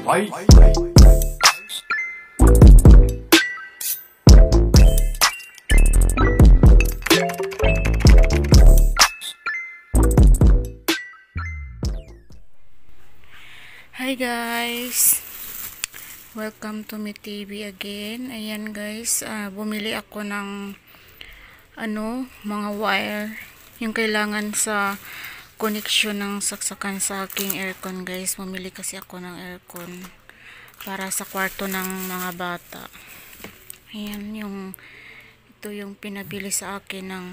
はい。Hi guys! Welcome to my TV again. Ayan guys, bumili ako ng mga wire. Yung kailangan sa connection ng saksakan sa aking aircon guys. Bumili kasi ako ng aircon para sa kwarto ng mga bata. Ayan ito yung pinabili sa akin ng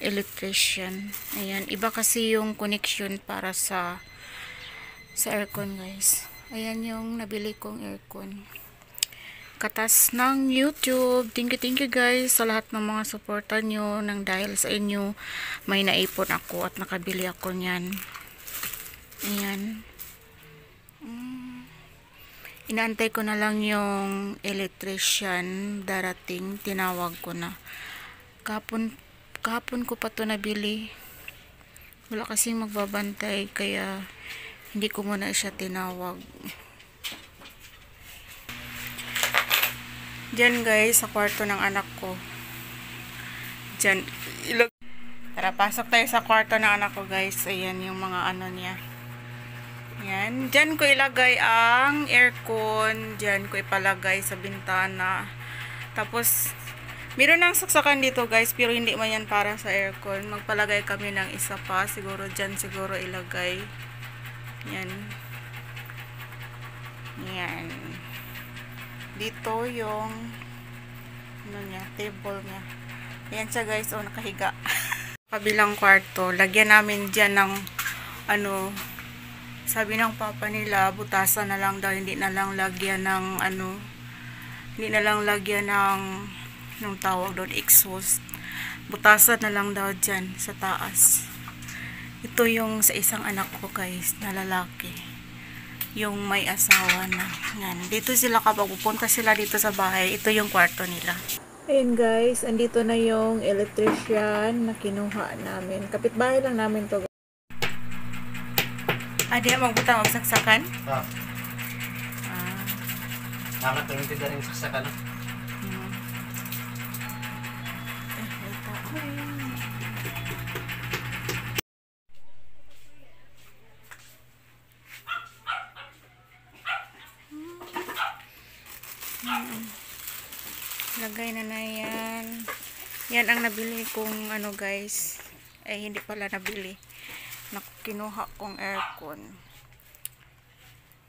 electrician. Ayan, iba kasi yung connection para sa aircon guys. Ayan yung nabili kong aircon. Katas ng YouTube. Thank you guys sa lahat ng mga suporta nyo. Nang dahil sa inyo may naipon ako at nakabili ako nyan. Ayan. Inaantay ko na lang yung electrician darating. Tinawag ko na. Kahapon ko pa to nabili. Wala kasing magbabantay kaya hindi ko muna siya tinawag. Diyan guys, sa kwarto ng anak ko. Diyan. Tara, pasok tayo sa kwarto ng anak ko guys. Ayan yung mga ano niya. Ayan. Diyan ko ilagay ang aircon. Diyan ko ipalagay sa bintana. Tapos, meron ng saksakan dito guys, pero hindi man yan para sa aircon. Magpalagay kami ng isa pa. Siguro diyan siguro ilagay. Yan. Yan. Dito yung table niya. Ayan siya guys, nakahiga. Kabilang kwarto, lagyan namin dyan ng sabi ng papa nila, butasan na lang daw, hindi na lang lagyan ng hindi na lang lagyan ng tawag doon, exhaust. Butasan na lang daw dyan sa taas. Ito yung sa isang anak ko guys, na lalaki. Yung may asawa na. Yan. Dito sila kapag pupunta sila dito sa bahay, ito yung kwarto nila. Ayun guys, andito na yung electrician na kinuha namin. Kapitbahay lang namin to. Di magbutang og saksakan? Ah. Nakatulong din rin saksakan. Lagay na yan. Yan ang nabili kong guys. Ay hindi pala nabili. Kinuha kong aircon.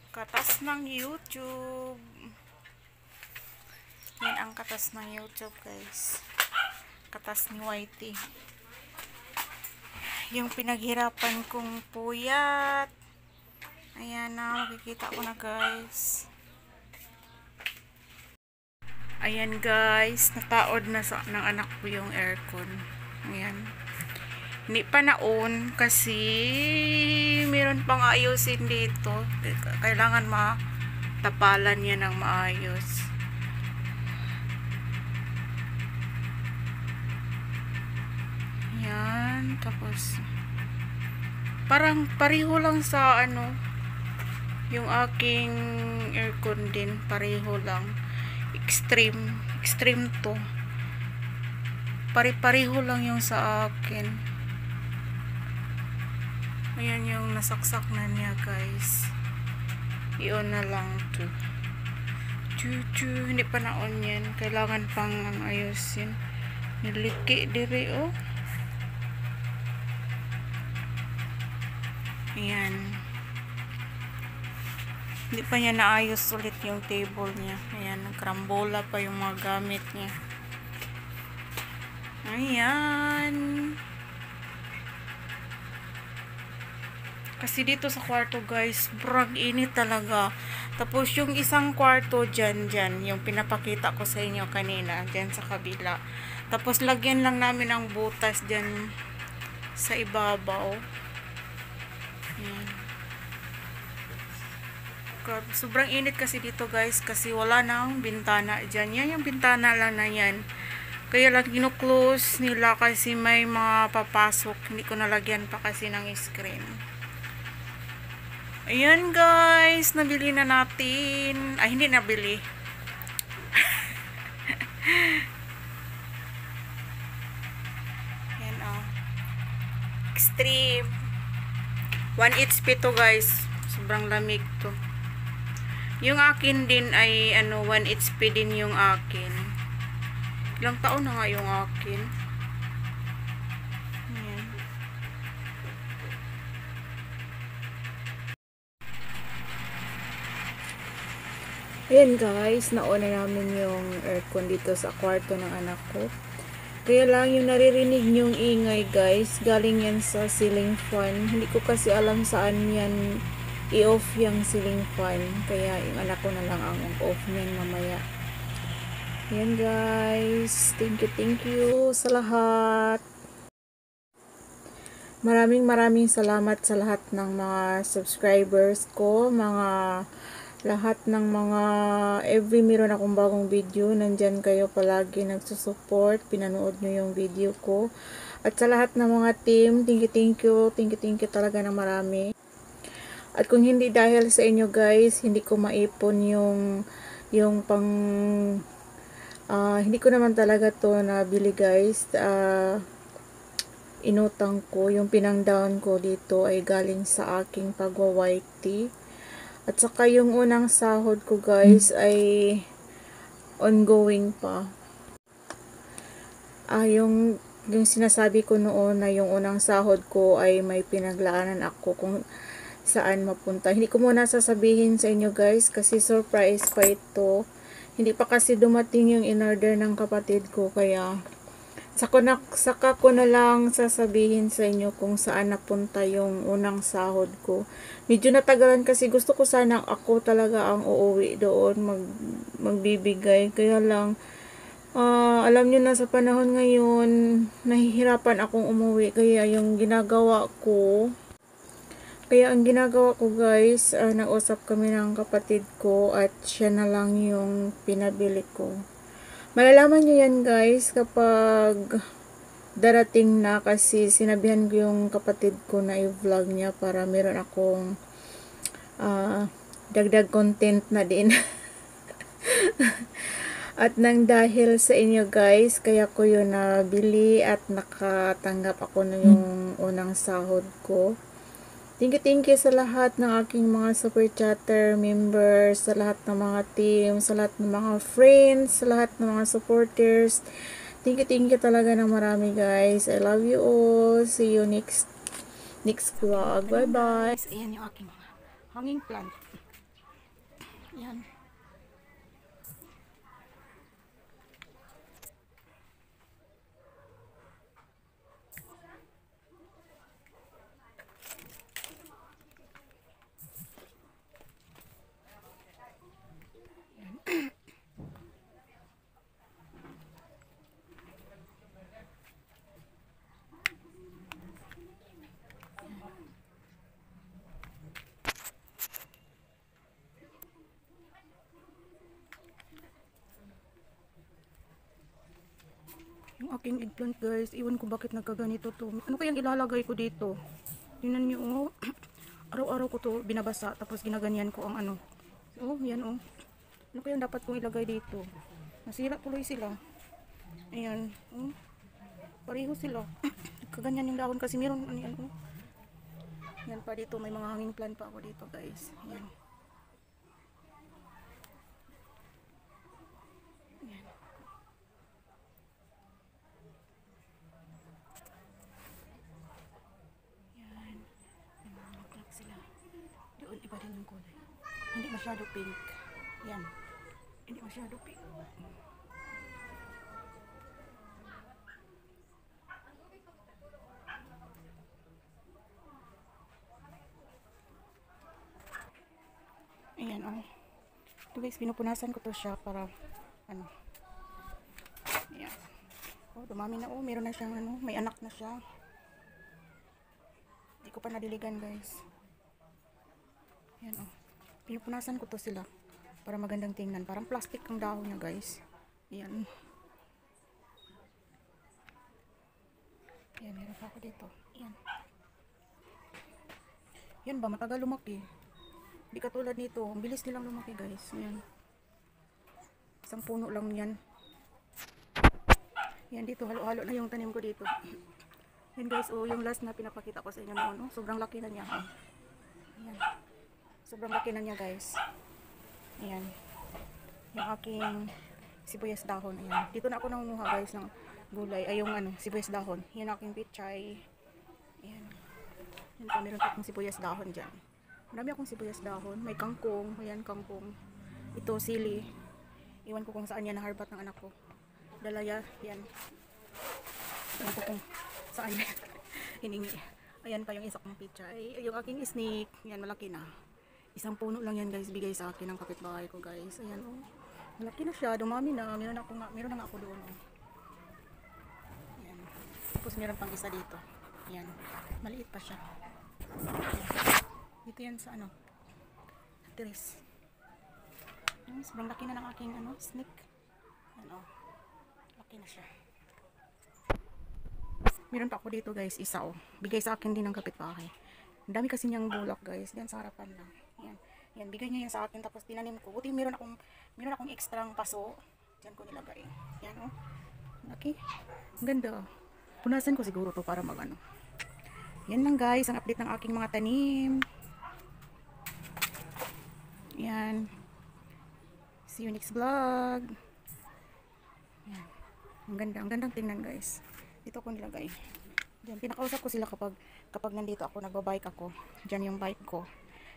Katas ng YouTube. Yan ang katas ng YouTube guys. Katas ni Whitey. Yung pinaghirapan kong puyat. Ayan na, makikita ko na guys. Ayan guys, nataod na ng anak ko yung aircon. Ayan. Hindi pa na-on kasi meron pang ayusin dito. Kailangan matapalan niya ng maayos. Ayan, tapos parang pareho lang sa yung aking aircon din, pareho lang. Extreme to. Pare-pareho lang yung sa akin. Ayan yung nasaksak na niya guys. I-on na lang to. Hindi pa na-on yan. Kailangan pang ayusin. Niliki diri Ayan. Hindi pa niya naayos ulit yung table niya. Ayan, nagkarambola pa yung mga gamit niya. Ayan. Kasi dito sa kwarto guys, sobrang init talaga. Tapos yung isang kwarto dyan, yung pinapakita ko sa inyo kanina, dyan sa kabila. Tapos lagyan lang namin ng butas dyan sa ibabaw. Ayan. Sobrang init kasi dito guys, kasi wala nang bintana dyan. Yan yung bintana lang na yan. Kaya lang gino-close nila kasi may mga papasok. Hindi ko nalagyan pa kasi ng screen. Ayan guys, nabili na natin. Ay, hindi nabili. Ayan Extreme. 1 HP to guys. Sobrang lamig to. Yung akin din ay 1 HP din yung akin. Ilang taon na nga yung akin. Ayan. Ayan guys, nauna namin yung aircon dito sa kwarto ng anak ko. Kaya lang yung naririnig nyong ingay guys, galing yan sa ceiling fan. Hindi ko kasi alam saan yan i-off yung ceiling fan. Kaya yung anak ko na lang ang off niyan mamaya. Ayan guys, thank you sa lahat. Maraming salamat sa lahat ng mga subscribers ko, lahat ng mga every meron akong bagong video, nandyan kayo palagi nagsusupport, pinanood nyo yung video ko. At sa lahat ng mga team, thank you talaga ng marami. At kung hindi dahil sa inyo guys, hindi ko maipon yung pang hindi ko naman talaga to nabili guys. Inutang ko, yung pinang-down ko dito ay galing sa aking pagwa-white tea. At saka yung unang sahod ko guys ay ongoing pa. Yung sinasabi ko noon na yung unang sahod ko ay may pinaglaanan ako kung saan mapunta. Hindi ko muna sasabihin sa inyo guys kasi surprise pa ito. Hindi pa kasi dumating yung in-order ng kapatid ko kaya saka ko na lang sasabihin sa inyo kung saan napunta yung unang sahod ko. Medyo natagalan kasi gusto ko sana ako talaga ang uuwi doon magbibigay. Kaya lang alam nyo na sa panahon ngayon nahihirapan akong umuwi kaya ang ginagawa ko guys, nag-usap kami ng kapatid ko at siya na lang yung pinabili ko. Malalaman nyo yan guys kapag darating na kasi sinabihan ko yung kapatid ko na i-vlog niya para meron akong dagdag content na din. At nang dahil sa inyo guys, kaya ko yun nabili at nakatanggap ako na yung unang sahod ko. Thank you sa lahat ng aking mga super chatter members, sa lahat ng mga team, sa lahat ng mga friends, sa lahat ng mga supporters. Thank you talaga ng marami guys. I love you all. See you next vlog. Bye bye. Ayan yung aking mga hanging plant. Ayan. Yung aking eggplant guys, iwan ko bakit nagkaganito to. Ano kayang ilalagay ko dito? Tingnan nyo oh. Araw-araw ko to binabasa tapos ginaganyan ko ang ano. Oh, yan oh. Ano kayang dapat kong ilagay dito? Nasira tuloy sila. Ayan, oh. Pareho sila. Kaganyan yung dahon kasi meron ano yan oh. Yan pa dito, may mga hanging plant pa ako dito guys. Ayan. Ayan. Yan. May mga bulaklak sila. Doon iba din yung kulay. Hindi masyado pink. Yan. Hindi masyado pink. Ayan oh. Ito guys, pinupunasan ko to siya para ano. Ayan. Oh, dumami na oh. Meron na siyang ano, may anak na siya. Hindi ko pa nadiligan guys. Ayan oh. Pinupunasan ko to sila para magandang tingnan. Parang plastic ang dahon niya guys. Ayan. Ayan, meron pa ako dito. Ayan. Yan ba, matagal lumaki. Di katulad nito, ang bilis nilang lumaki guys. Ayan. Isang puno lang yan. Yan dito, halo-halo na yung tanim ko dito. Yan guys, oh, yung last na pinapakita ko sa inyo noon, oh, sobrang laki na niya. Oh. Ayan. Sobrang laki na niya guys. Ayan. Yung aking sibuyas dahon. Ayan. Dito na ako nangunguha guys ng gulay. Ay yung sibuyas dahon. Yan aking pichay. Ayan. Yan pa, meron pa akong sibuyas dahon dyan. Marami akong sibuyas dahon. May kangkong. Ayan, kangkong. Ito, sili. Iwan ko kung saan yan naharbat ng anak ko. Dalaya. Yan. Iwan ko kung saan yan. Hiningi. Ayan pa yung isa kong pichay. Yung aking snake. Yan, malaki na. Isang puno lang yan guys. Bigay sa akin ng kapitbahay ko guys. Ayan, oh. Malaki na siya. Dumami na. Meron na nga ako doon, oh. Ayan. Tapos meron pang isa dito. Ayan. Maliit pa siya. Ayan. Dito yan sa Teres. Sobrang laki na ng aking snake. Ayan, oh. Laki na siya. Meron pa ako dito guys, isa, oh. Bigay sa akin din ng kapitbahay. Ang dami kasi niyang bulak guys. Diyan sa harapan lang. Yan. Yan, bigay niya yan sa akin tapos tinanim ko. Buti meron akong ekstrang paso. Diyan ko nilagay. Yan, oh. Laki. Ang ganda. Punasan ko siguro to para Yan lang guys, ang update ng aking mga tanim. Yan. See you next vlog. Yan. Ang gandang tingnan guys. Dito ko nilagay. Diyan, pinakausap ko sila kapag nandito ako, nagbabike ako. Diyan yung bike ko.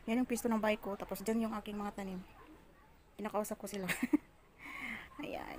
Yan yung pisto ng bike ko. Tapos diyan yung aking mga tanim. Pinakausap ko sila. Ayan.